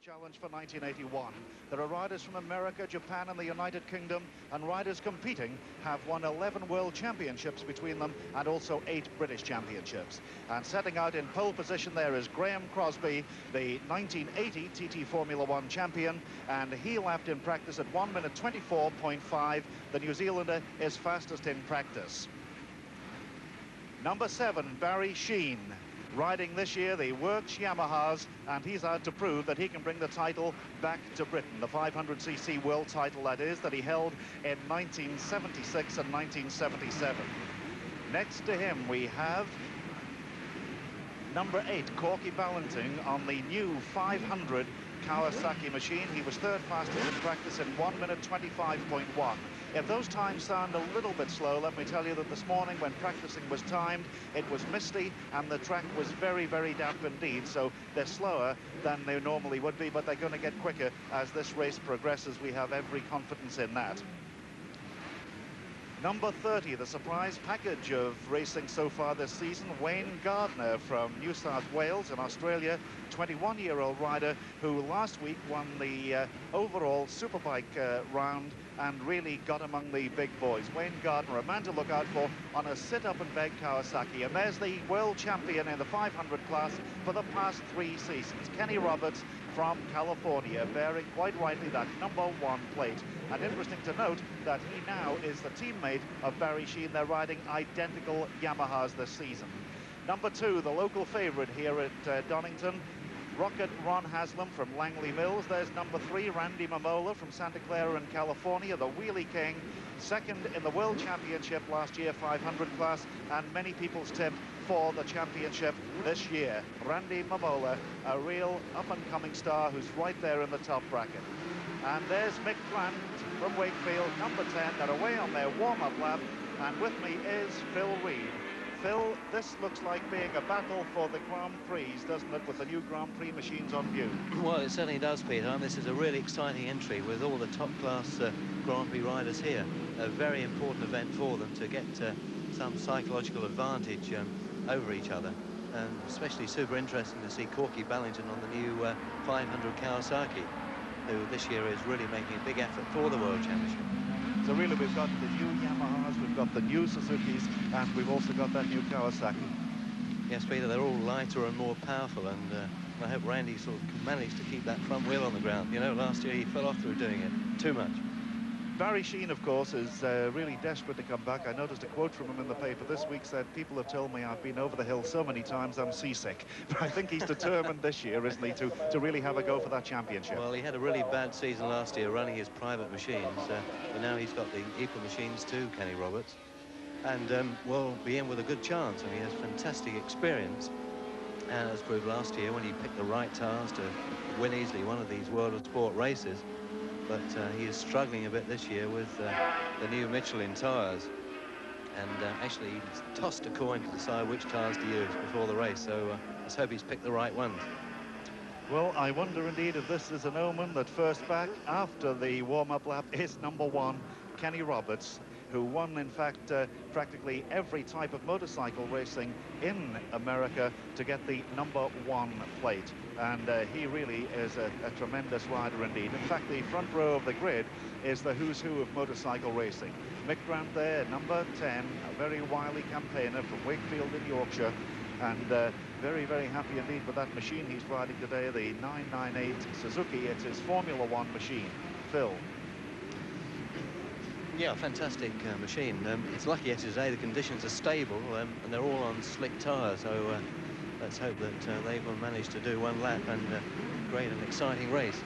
Challenge for 1981. There are riders from America, Japan and the United Kingdom, and riders competing have won 11 world championships between them and also 8 British championships. And setting out in pole position there is Graham Crosby, the 1980 TT Formula One champion, and he lapped in practice at 1 minute 24.5. The New Zealander is fastest in practice. Number 7, Barry Sheene, riding this year the Works Yamahas, and he's out to prove that he can bring the title back to Britain, the 500cc world title that is, that he held in 1976 and 1977. Next to him we have number 8, Corky Ballantyne, on the new 500 Kawasaki machine. He was third fastest in practice in 1 minute 25.1. If those times sound a little bit slow, let me tell you that this morning when practicing was timed, it was misty and the track was very, very damp indeed. So they're slower than they normally would be, but they're going to get quicker as this race progresses. We have every confidence in that. Number 30, the surprise package of racing so far this season, Wayne Gardner from New South Wales in Australia, 21-year-old rider who last week won the overall Superbike round and really got among the big boys. Wayne Gardner, a man to look out for on a sit-up and beg Kawasaki. And there's the world champion in the 500 class for the past 3 seasons, Kenny Roberts from California, bearing quite rightly that number 1 plate. And interesting to note that he now is the teammate of Barry Sheene. They're riding identical Yamahas this season. Number 2, the local favourite here at Donington, Rocket Ron Haslam from Langley Mills. There's number 3, Randy Mamola from Santa Clara in California, the Wheelie King, second in the World Championship last year, 500 class, and many people's tip for the championship this year. Randy Mamola, a real up-and-coming star who's right there in the top bracket. And there's Mick Grant from Wakefield, number 10. They're away on their warm-up lap, and with me is Phil Reed. Phil, this looks like being a battle for the Grand Prix, doesn't it, with the new Grand Prix machines on view? Well, it certainly does, Peter. And this is a really exciting entry with all the top-class Grand Prix riders here. A very important event for them to get some psychological advantage over each other. And especially super interesting to see Corky Ballantyne on the new 500 Kawasaki, who this year is really making a big effort for the World Championship. So really we've got the new Yamahas, we've got the new Suzukis, and we've also got that new Kawasaki. Yes, Peter, they're all lighter and more powerful, and I hope Randy sort of managed to keep that front wheel on the ground. You know, last year he fell off through doing it too much. Barry Sheene, of course, is really desperate to come back. I noticed a quote from him in the paper this week said, "People have told me I've been over the hill so many times I'm seasick." But I think he's determined this year, isn't he, to really have a go for that championship. Well, he had a really bad season last year running his private machines, but now he's got the equal machines too, Kenny Roberts, and will be in with a good chance. I mean, he has fantastic experience, and as proved last year when he picked the right tires to win easily one of these World of Sport races. But he is struggling a bit this year with the new Michelin tyres. And actually, he's tossed a coin to decide which tyres to use before the race. So let's hope he's picked the right ones. Well, I wonder indeed if this is an omen that first back after the warm-up lap is number 1, Kenny Roberts, who won, in fact, practically every type of motorcycle racing in America to get the number 1 plate. And he really is a tremendous rider indeed. In fact, the front row of the grid is the who's who of motorcycle racing. Mick Grant there, number 10, a very wily campaigner from Wakefield in Yorkshire. And very, very happy indeed with that machine he's riding today, the 998 Suzuki. It's his Formula One machine. Phil. Yeah, fantastic machine. It's lucky today the conditions are stable and they're all on slick tyres, so let's hope that they will manage to do one lap and create an exciting race.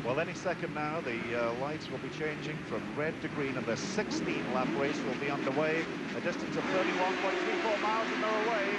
Well, any second now the lights will be changing from red to green, and the 16-lap race will be underway. A distance of 31.34 miles and they're away.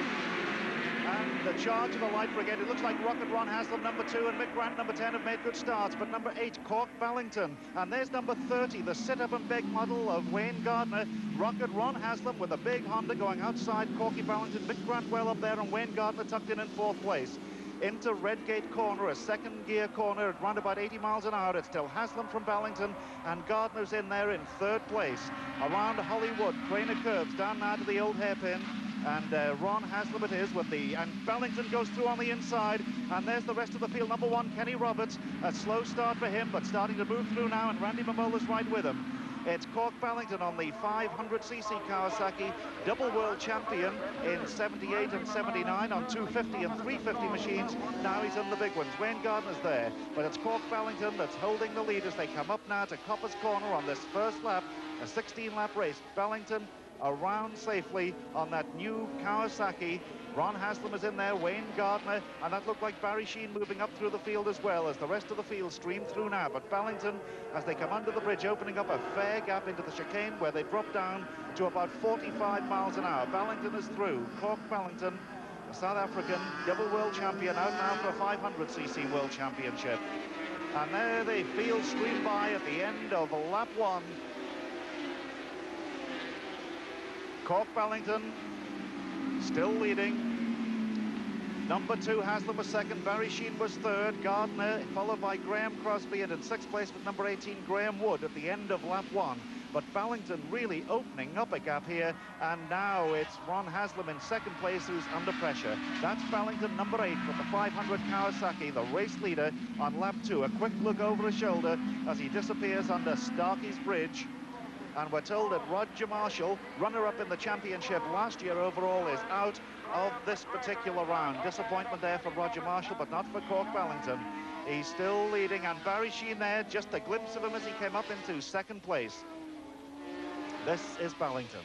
And the charge of the light brigade, it looks like Rocket Ron Haslam, number 2, and Mick Grant, number 10, have made good starts. But number 8, Corky Ballantyne. And there's number 30, the sit-up and beg model of Wayne Gardner. Rocket Ron Haslam with a big Honda going outside Corky Ballantyne. Mick Grant well up there, and Wayne Gardner tucked in 4th place. Into Redgate corner, a second gear corner at round about 80 miles an hour. It's still Haslam from Ballantyne, and Gardner's in there in 3rd place. Around Hollywood, Craner curves down now to the old hairpin. And Ron Haslam it is and Bellington goes through on the inside, and there's the rest of the field. Number 1, Kenny Roberts, a slow start for him, but starting to move through now, and Randy Mamola's right with him. It's Cork Bellington on the 500cc Kawasaki, double world champion in 78 and 79 on 250 and 350 machines. Now he's in the big ones. Wayne Gardner's there, but it's Cork Bellington that's holding the lead as they come up now to Copper's Corner on this first lap, a 16-lap race. Bellington around safely on that new Kawasaki. Ron Haslam is in there, Wayne Gardner, and that looked like Barry Sheene moving up through the field as well as the rest of the field stream through now. But Bellington, as they come under the bridge, opening up a fair gap into the chicane where they drop down to about 45 miles an hour. Bellington is through. Cork Bellington, the South African double world champion, out now for a 500cc world championship. And there the field stream by at the end of lap 1. Cork Bellington still leading. Number 2, Haslam was second, Barry Sheene was third, Gardner followed by Graham Crosby, and in 6th place with number 18, Graham Wood at the end of lap 1. But Bellington really opening up a gap here, and now it's Ron Haslam in 2nd place who's under pressure. That's Bellington, number 8, with the 500 Kawasaki, the race leader on lap 2. A quick look over his shoulder as he disappears under Starkey's Bridge. And we're told that Roger Marshall, runner-up in the championship last year overall, is out of this particular round. Disappointment there for Roger Marshall, but not for Cork Bellington. He's still leading, and Barry Sheene there, just a glimpse of him as he came up into 2nd place. This is Bellington.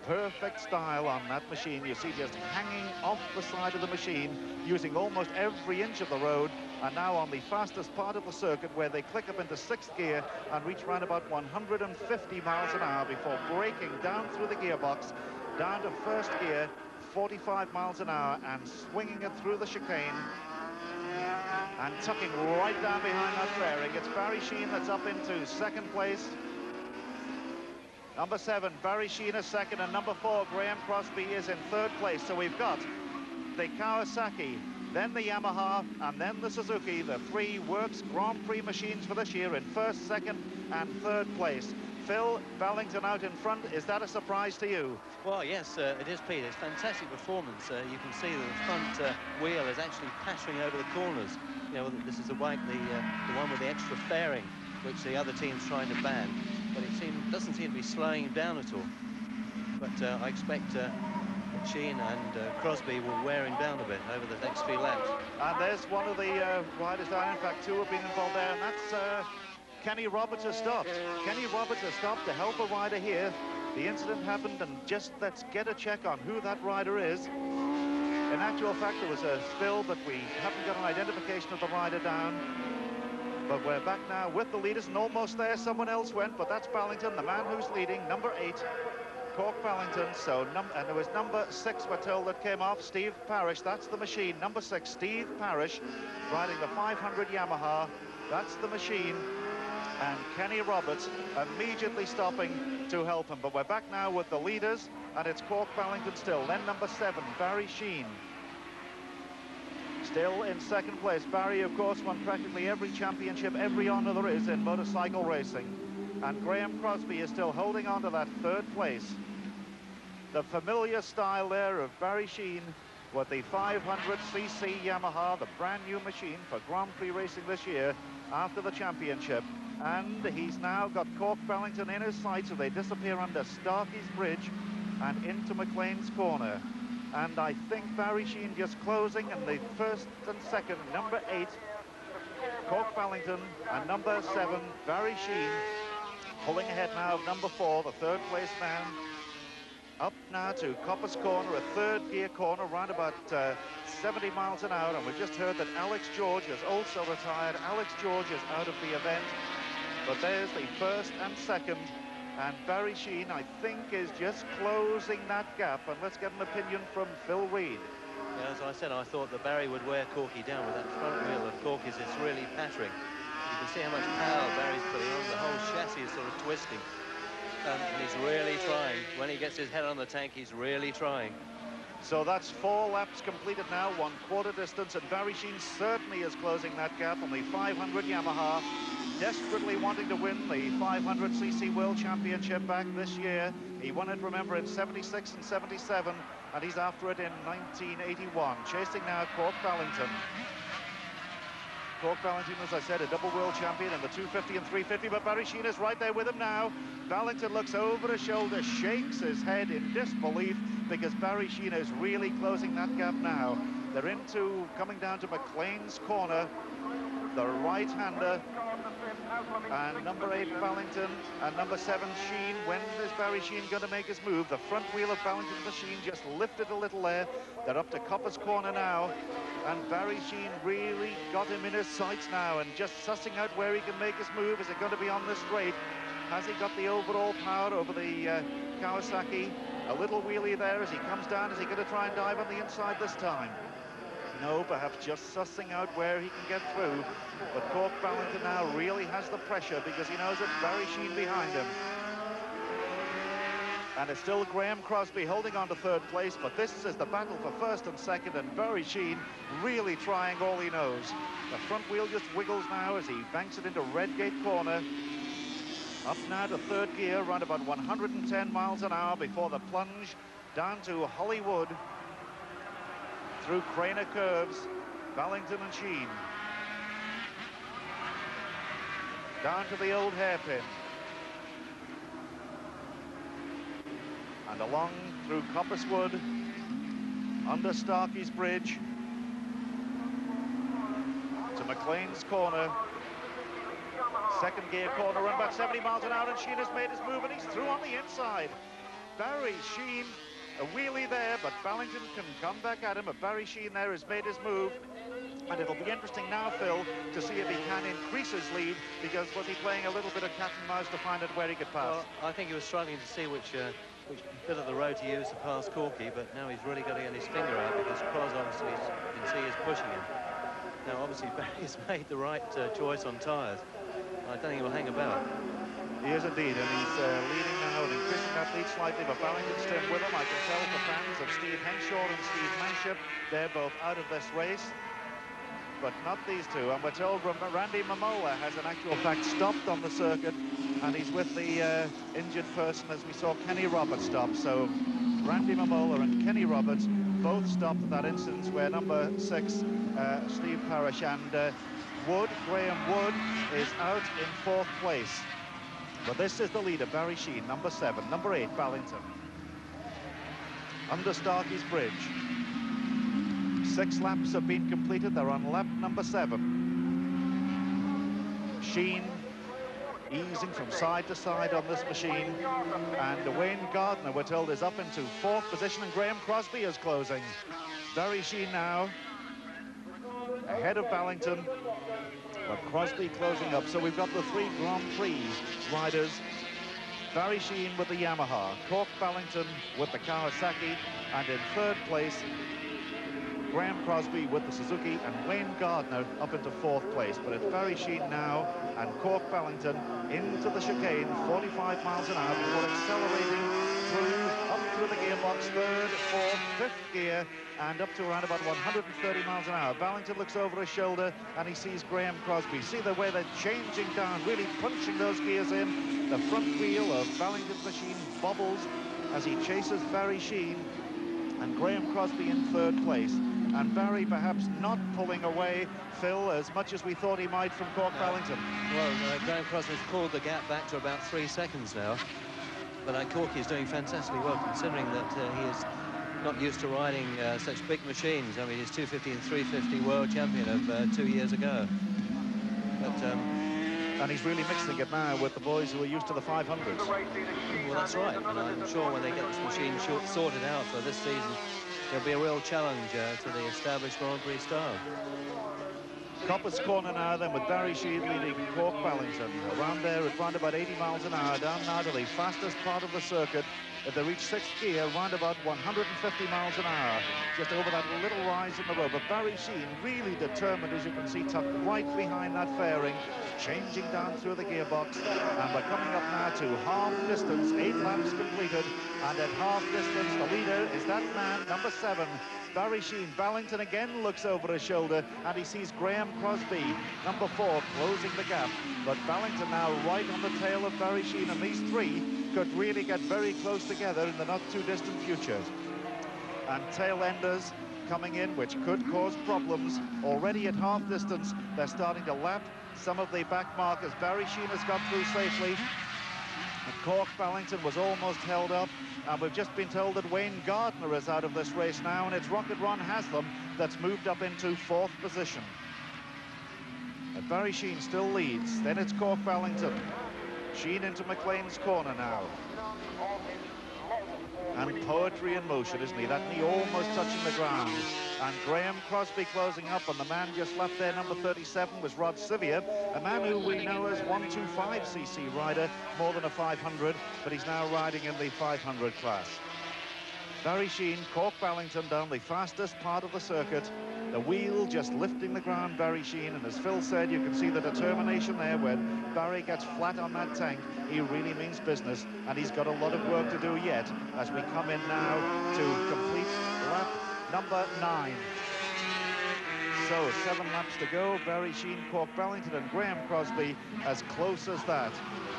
Perfect style on that machine. You see just hanging off the side of the machine, using almost every inch of the road, and now on the fastest part of the circuit where they click up into 6th gear and reach around about 150 miles an hour before breaking down through the gearbox, down to 1st gear, 45 miles an hour, and swinging it through the chicane and tucking right down behind that fairing. It's Barry Sheene that's up into 2nd place. Number 7, Barry Sheene is 2nd, and number 4, Graham Crosby, is in 3rd place. So we've got the Kawasaki, then the Yamaha, and then the Suzuki, the 3 Works Grand Prix machines for this year in 1st, 2nd, and 3rd place. Phil, Bellington out in front. Is that a surprise to you? Well, yes, it is, Pete. It's fantastic performance. You can see that the front wheel is actually pattering over the corners. You know, this is the one with the extra fairing, which the other team's trying to ban. But it doesn't seem to be slowing him down at all. But I expect that Sheene and Crosby will wear him down a bit over the next few laps. And there's one of the riders down. In fact, 2 have been involved there, and that's Kenny Roberts has stopped. Kenny Roberts has stopped to help a rider here. The incident happened, and just let's get a check on who that rider is. In actual fact, there was a spill, but we haven't got an identification of the rider down. But we're back now with the leaders, and almost there someone else went, but that's Bellington, the man who's leading, number 8, Cork Bellington. So and there was number 6, we're told, that came off, Steve Parrish. That's the machine. Number 6, Steve Parrish, riding the 500 Yamaha. That's the machine. And Kenny Roberts immediately stopping to help him. But we're back now with the leaders, and it's Cork Bellington still. Then number 7, Barry Sheene, still in 2nd place. Barry, of course, won practically every championship, every honour there is in motorcycle racing. And Graham Crosby is still holding on to that 3rd place. The familiar style there of Barry Sheene with the 500cc Yamaha, the brand new machine for Grand Prix racing this year after the championship. And he's now got Cork Bellington in his sights, so they disappear under Starkey's Bridge and into McLean's Corner. And I think Barry Sheene just closing, and the 1st and 2nd, number 8, Cork Bellington, and number 7, Barry Sheene, pulling ahead now of number 4, the 3rd place man, up now to Copper's Corner, a 3rd gear corner, around about 70 miles an hour. And we've just heard that Alex George has also retired. Alex George is out of the event. But there's the 1st and 2nd, and Barry Sheene, I think, is just closing that gap. And let's get an opinion from Phil Reed. Yeah, as I said, I thought that Barry would wear Corky down with that front wheel of Corky's. It's really pattering. You can see how much power Barry's putting on. The whole chassis is sort of twisting. And he's really trying. When he gets his head on the tank, he's really trying. So that's 4 laps completed now, 1/4 distance, and Barry Sheene certainly is closing that gap on the 500 Yamaha. desperately wanting to win the 500cc World Championship back this year. He won it, remember, in 76 and 77, and he's after it in 1981. Chasing now Cork Ballington. Cork Ballington, as I said, a double world champion in the 250 and 350, but Barry Sheene is right there with him now. Ballington looks over his shoulder, shakes his head in disbelief, because Barry Sheene is really closing that gap now. They're coming down to McLean's corner, the right-hander, and number 8 Ballington and number 7 Sheene. When is Barry Sheene going to make his move? The front wheel of Ballington's machine just lifted a little there. They're up to Copper's corner now, and Barry Sheene really got him in his sights now and just sussing out where he can make his move. Is it going to be on the straight? Has he got the overall power over the Kawasaki? A little wheelie there as he comes down. Is he going to try and dive on the inside this time? No, perhaps just sussing out where he can get through. But Cork Ballington now really has the pressure because he knows it's Barry Sheene behind him. And it's still Graham Crosby holding on to third place, but this is the battle for first and second, and Barry Sheene really trying all he knows. The front wheel just wiggles now as he banks it into Redgate corner. Up now to third gear, around about 110 miles an hour before the plunge down to Hollywood. Through Craner curves, Ballington and Sheene. Down to the old hairpin. And along through Copperswood, under Starkey's Bridge, to McLean's corner. Second gear corner, run about 70 miles an hour, and Sheene has made his move, and he's through on the inside. Barry Sheene, a wheelie there, but Ballington can come back at him. But Barry Sheene there has made his move, and it'll be interesting now, Phil, to see if he can increase his lead, because was he playing a little bit of cat and mouse to find out where he could pass? Well, I think he was struggling to see which bit of the road to use to pass Corky, but now he's really got to get his finger out, because Cros obviously, you can see, is pushing him. Now, obviously, Barry's made the right choice on tyres. I don't think he'll hang about. He is indeed, and he's leading now and increasing that lead slightly, but Ballington's still with him. I can tell the fans of Steve Henshaw and Steve Manship, they're both out of this race, but not these two. And we're told Randy Mamola has in actual fact stopped on the circuit, and he's with the injured person as we saw Kenny Roberts stop. So Randy Mamola and Kenny Roberts both stopped at that instance where number 6, Steve Parrish, and Graham Wood is out in 4th place. But this is the leader, Barry Sheene, number 7, number 8, Ballington. Under Starkey's Bridge. 6 laps have been completed. They're on lap number 7. Sheene easing from side to side on this machine. And Wayne Gardner, we're told, is up into 4th position, and Graham Crosby is closing. Barry Sheene now ahead of Ballington, but Crosby closing up. So we've got the 3 Grand Prix riders. Barry Sheene with the Yamaha, Cork Ballington with the Kawasaki, and in 3rd place, Graham Crosby with the Suzuki, and Wayne Gardner up into 4th place. But it's Barry Sheene now and Cork Ballington into the chicane, 45 miles an hour, before accelerating up through the gearbox, 3rd, 4th, 5th gear, and up to around about 130 miles an hour. Ballington looks over his shoulder and he sees Graham Crosby. See the way they're changing down, really punching those gears in. The front wheel of Ballington's machine bobbles as he chases Barry Sheene, and Graham Crosby in 3rd place. And Barry perhaps not pulling away, Phil, as much as we thought he might from Cork Ballington. Well, Graham Crosby's pulled the gap back to about 3 seconds now. But Corky is doing fantastically well, considering that he is not used to riding such big machines. I mean, he's 250 and 350 world champion of 2 years ago. But and he's really mixing it now with the boys who are used to the 500s. Well, that's right. And I'm sure when they get this machine sorted out for this season, there'll be a real challenge to the established Grand Prix style. Copper's corner now then, with Barry Sheene leading Cork Ballington. Around there at round about 80 miles an hour, down now to the fastest part of the circuit. If they reach 6th gear, round about 150 miles an hour, just over that little rise in the road. But Barry Sheene really determined, as you can see, tucked right behind that fairing, changing down through the gearbox. And we're coming up now to half distance, 8 laps completed. And at half distance, the leader is that man, number 7, Barry Sheene. Ballington again looks over his shoulder, and he sees Graham Crosby, number 4, closing the gap. But Ballington now right on the tail of Barry Sheene, and these three could really get very close together in the not-too-distant future. And tail-enders coming in, which could cause problems. Already at half distance, they're starting to lap some of the back markers. Barry Sheene has got through safely. And Cork Ballington was almost held up, and we've just been told that Wayne Gardner is out of this race now, and it's Rocket Ron Haslam that's moved up into 4th position. But Barry Sheene still leads. Then it's Cork Ballington. Sheene into McLean's corner now. And poetry in motion, isn't he? That knee almost touching the ground. And Graham Crosby closing up, and the man just left there, number 37, was Rod Sivier, a man who we know as 125cc rider, more than a 500, but he's now riding in the 500 class. Barry Sheene, Cork Ballington down the fastest part of the circuit. The wheel just lifting the ground, Barry Sheene, and as Phil said, you can see the determination there. When Barry gets flat on that tank, he really means business, and he's got a lot of work to do yet as we come in now to complete lap number 9. So 7 laps to go. Barry Sheene, Cork Ballington and Graham Crosby as close as that.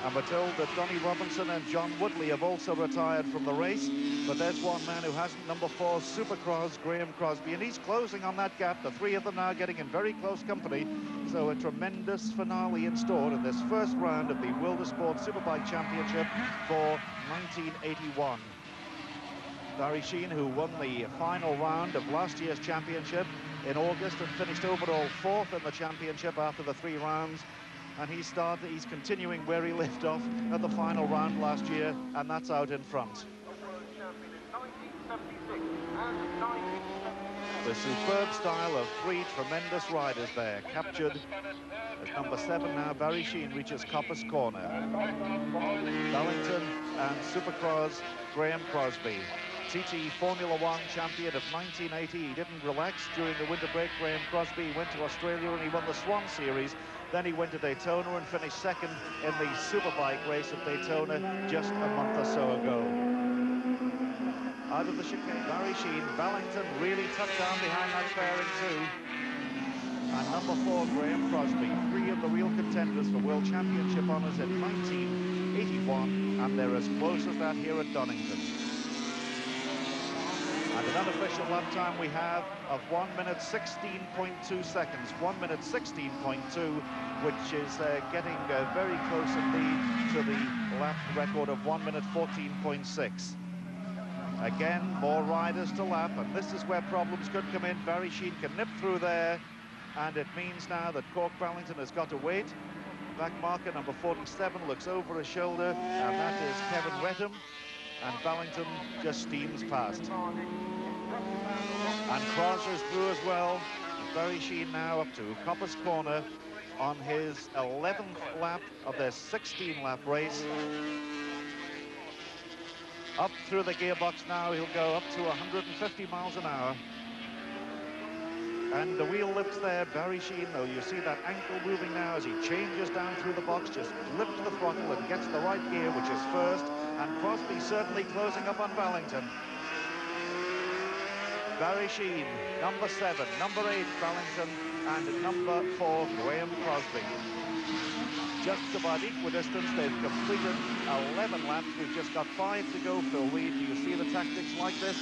And we're told that Donnie Robinson and John Woodley have also retired from the race. But there's one man who hasn't, number 4, Supercross, Graham Crosby, and he's closing on that gap. The three of them now getting in very close company. So a tremendous finale in store in this first round of the World of Sport Superbike Championship for 1981. Barry Sheene, who won the final round of last year's championship in August and finished overall 4th in the championship after the 3 rounds. And he's continuing where he left off at the final round last year, and that's out in front. The superb style of 3 tremendous riders there, captured as number 7 now. Barry Sheene reaches Coppice Corner. Ballington and Supercross, Graham Crosby. TT Formula One champion of 1980. He didn't relax during the winter break. Graham Crosby went to Australia and he won the Swan Series. Then he went to Daytona and finished 2nd in the Superbike race at Daytona just a month or so ago. Out of the chicane, Barry Sheene. Ballington really tucked down behind that fairing too. And number 4, Graham Crosby. 3 of the real contenders for World Championship honours in 1981, and they're as close as that here at Donington. And an unofficial lap time we have of 1 minute 16.2 seconds. 1 minute 16.2, which is getting very close indeed to the lap record of 1 minute 14.6. Again, more riders to lap, and this is where problems could come in. Barry Sheene can nip through there, and it means now that Cork Ballington has got to wait. Back marker number 47 looks over his shoulder, and that is Kevin Wetham. And Ballington just steams past. And Cross is through as well. Barry Sheene now up to Coppice Corner on his 11th lap of their 16-lap race. Up through the gearbox now, he'll go up to 150 miles an hour. And the wheel lifts there. Barry Sheene, though, you see that ankle moving now as he changes down through the box, just lifts the throttle and gets the right gear, which is first. And Crosby certainly closing up on Ballington. Barry Sheene, number 7, number 8, Ballington, and number 4, Graham Crosby. Just about equidistant. They've completed 11 laps. We've just got 5 to go. Phil Reed, do you see the tactics like this?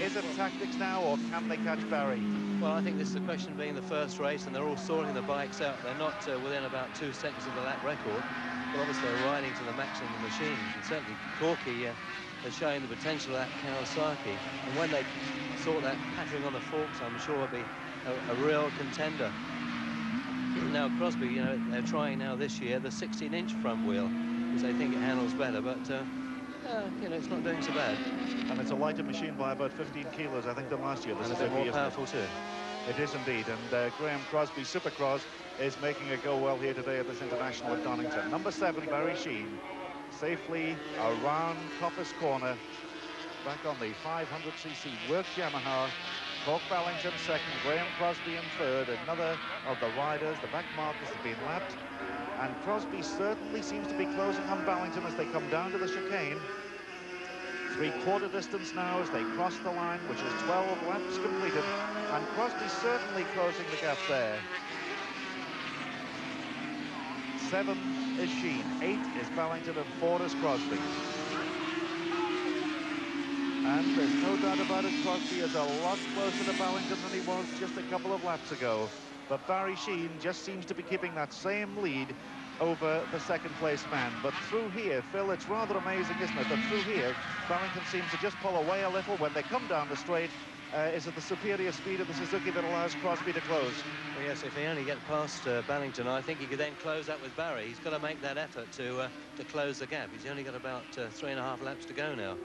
Is it tactics now, or can they catch Barry? Well, I think this is a question being the first race, and they're all sorting the bikes out. They're not within about 2 seconds of the lap record. But obviously they're riding to the maximum of the machines, and certainly Corky has shown the potential of that Kawasaki, and when they sort that pattering on the forks, I'm sure it'll be a real contender. Now Crosby, you know, they're trying now this year the 16-inch front wheel, because they think it handles better, but you know, it's not doing so bad. And it's a lighter machine by about 15 kilos, I think, than last year. This and is a bit more powerful too. It is indeed, and Graham Crosby, Supercross, is making it go well here today at this International at Donington. Number 7, Barry Sheene, safely around Coppice Corner, back on the 500cc work Yamaha. Cork Ballington 2nd, Graham Crosby in 3rd. Another of the riders, the back markers have been lapped, and Crosby certainly seems to be closing on Ballington as they come down to the chicane. Three-quarter distance now as they cross the line, which is 12 laps completed, and Crosby certainly closing the gap there. 7 is Sheen, 8 is Ballington, and 4 is Crosby. And there's no doubt about it, Crosby is a lot closer to Ballington than he was just a couple of laps ago. But Barry Sheen just seems to be keeping that same lead over the second-place man. But through here, Phil, it's rather amazing, isn't it, that through here, Ballington seems to just pull away a little when they come down the straight. Is it the superior speed of the Suzuki that allows Crosby to close? Well, yes, if he only get past Ballington, I think he could then close up with Barry. He's got to make that effort to close the gap. He's only got about 3.5 laps to go now.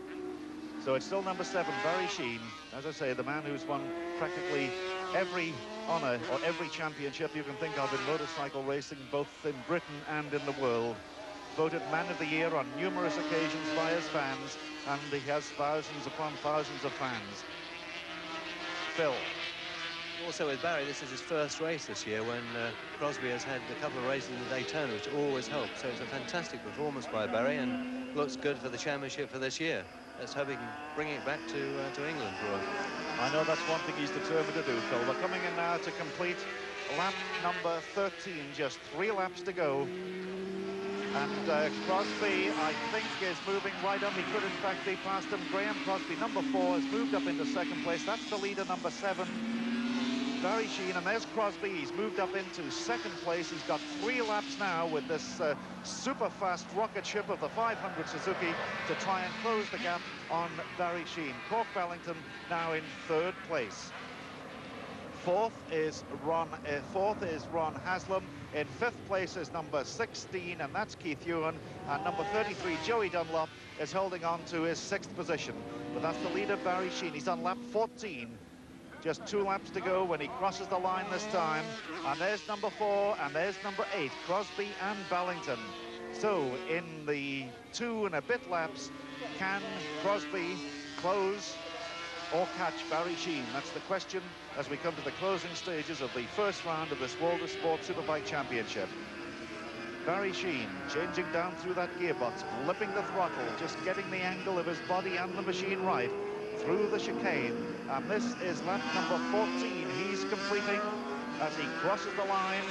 So it's still number 7, Barry Sheen. As I say, the man who's won practically every honour or every championship you can think of in motorcycle racing, both in Britain and in the world. Voted Man of the Year on numerous occasions by his fans, and he has thousands upon thousands of fans. Phil. Also with Barry, this is his first race this year when Crosby has had a couple of races in the Daytona, which always helps. So it's a fantastic performance by Barry and looks good for the championship for this year. Let's hope he can bring it back to England for us. I know that's one thing he's determined to do, Phil. We're coming in now to complete lap number 13, just 3 laps to go. And Crosby, I think, is moving right up. He could, in fact, be past him. Graham Crosby, number 4, has moved up into second place. That's the leader, number 7, Barry Sheen. And there's Crosby. He's moved up into second place. He's got 3 laps now with this super fast rocket ship of the 500 Suzuki to try and close the gap on Barry Sheen. Cork Ballington now in 3rd place. Fourth is Ron Haslam. In 5th place is number 16, and that's Keith Ewan. And number 33, Joey Dunlop, is holding on to his 6th position. But that's the leader, Barry Sheen. He's on lap 14. Just 2 laps to go when he crosses the line this time. And there's number 4, and there's number 8, Crosby and Ballington. So in the 2 and a bit laps, can Crosby close or catch Barry Sheen? That's the question as we come to the closing stages of the first round of this World of Sport Superbike Championship. Barry Sheen changing down through that gearbox, flipping the throttle, just getting the angle of his body and the machine right through the chicane. And this is lap number 14 he's completing as he crosses the line.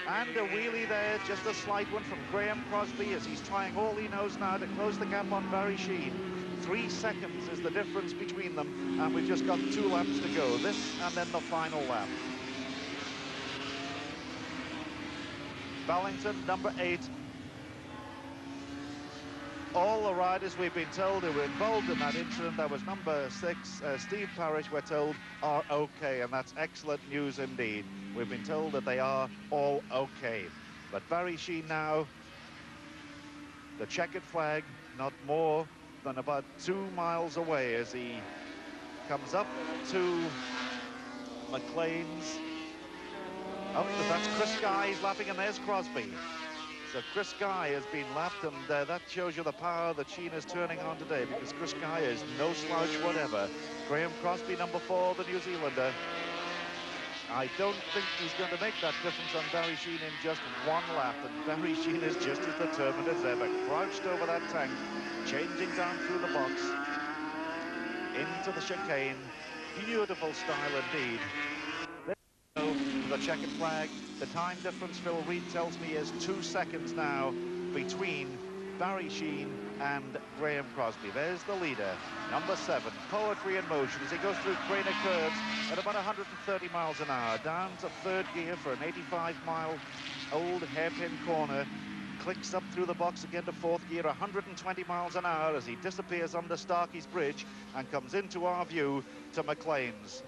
And a wheelie there, just a slight one from Graham Crosby as he's trying all he knows now to close the gap on Barry Sheen. 3 seconds is the difference between them, and we've just got 2 laps to go. This and then the final lap. Ballington, number 8. All the riders we've been told who were involved in that incident, that was number 6, Steve Parrish, we're told, are okay, and that's excellent news indeed. We've been told that they are all okay. But Barry Sheen now, the checkered flag, not more than about 2 miles away as he comes up to McLean's. Oh, that's Chris Guy, he's lapping, and there's Crosby. So Chris Guy has been lapped, and that shows you the power that Sheen is turning on today, because Chris Guy is no slouch whatever. Graham Crosby, number 4, the New Zealander. I don't think he's going to make that difference on Barry Sheen in just 1 lap, and Barry Sheen is just as determined as ever, crouched over that tank, changing down through the box, into the chicane. Beautiful style indeed. The checkered flag. The time difference, Phil Reed tells me, is 2 seconds now between Barry Sheen and Graham Crosby. There's the leader, number 7, Poetry in Motion, as he goes through Craner curves at about 130 miles an hour, down to 3rd gear for an 85-mile old hairpin corner, clicks up through the box again to 4th gear, 120 miles an hour as he disappears under Starkey's Bridge and comes into our view to McLean's.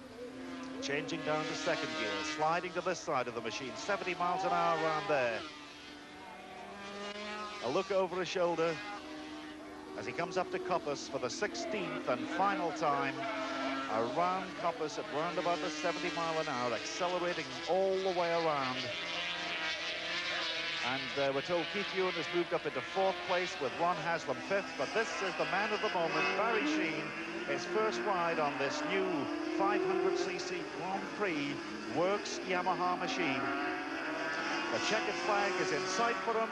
Changing down to 2nd gear, sliding to this side of the machine, 70 miles an hour around there. A look over his shoulder as he comes up to Coppice for the 16th and final time. Around Coppice at round about the 70 mile an hour, accelerating all the way around. And we're told Keith Ewan has moved up into 4th place with Ron Haslam 5th, but this is the man of the moment, Barry Sheen, his first ride on this new 500cc Grand Prix Works Yamaha machine. The checkered flag is in sight for him,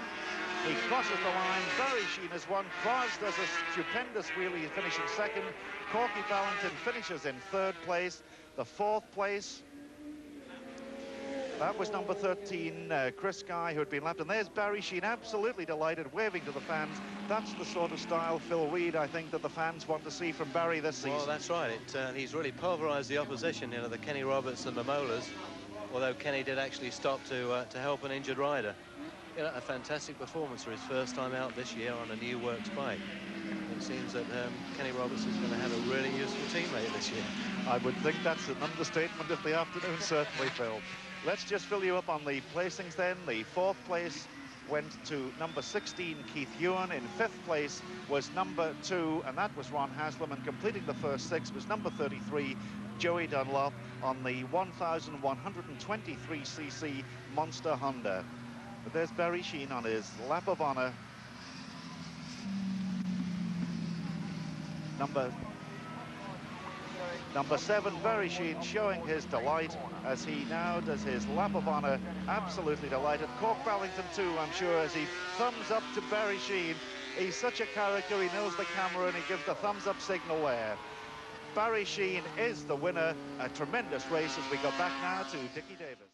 He crosses the line. Barry Sheen has won. Cross does a stupendous wheelie, finishing second. Corky Ballington finishes in third place. The fourth place, that was number 13, Chris Guy, who had been lapped. And there's Barry Sheen, absolutely delighted, waving to the fans. That's the sort of style, Phil Weed, I think, that the fans want to see from Barry this season. Well, that's right. He's really pulverised the opposition, you know, the Kenny Roberts and the Molas. Although Kenny did actually stop to help an injured rider. You know, a fantastic performance for his first time out this year on a new works bike. It seems that Kenny Roberts is going to have a really useful teammate this year. I would think that's an understatement of the afternoon, certainly, Phil. Let's just fill you up on the placings then. The fourth place went to number 16, Keith Ewan. In fifth place was number 2, and that was Ron Haslam. And completing the first 6 was number 33, Joey Dunlop, on the 1,123cc Monster Honda. But there's Barry Sheen on his lap of honour. Number 7, Barry Sheen, showing his delight as he now does his lap of honour. Absolutely delighted. Cork Ballington too, I'm sure, as he thumbs up to Barry Sheen. He's such a character, he knows the camera, and he gives the thumbs up signal there. Barry Sheen is the winner. A tremendous race as we go back now to Dickie Davis.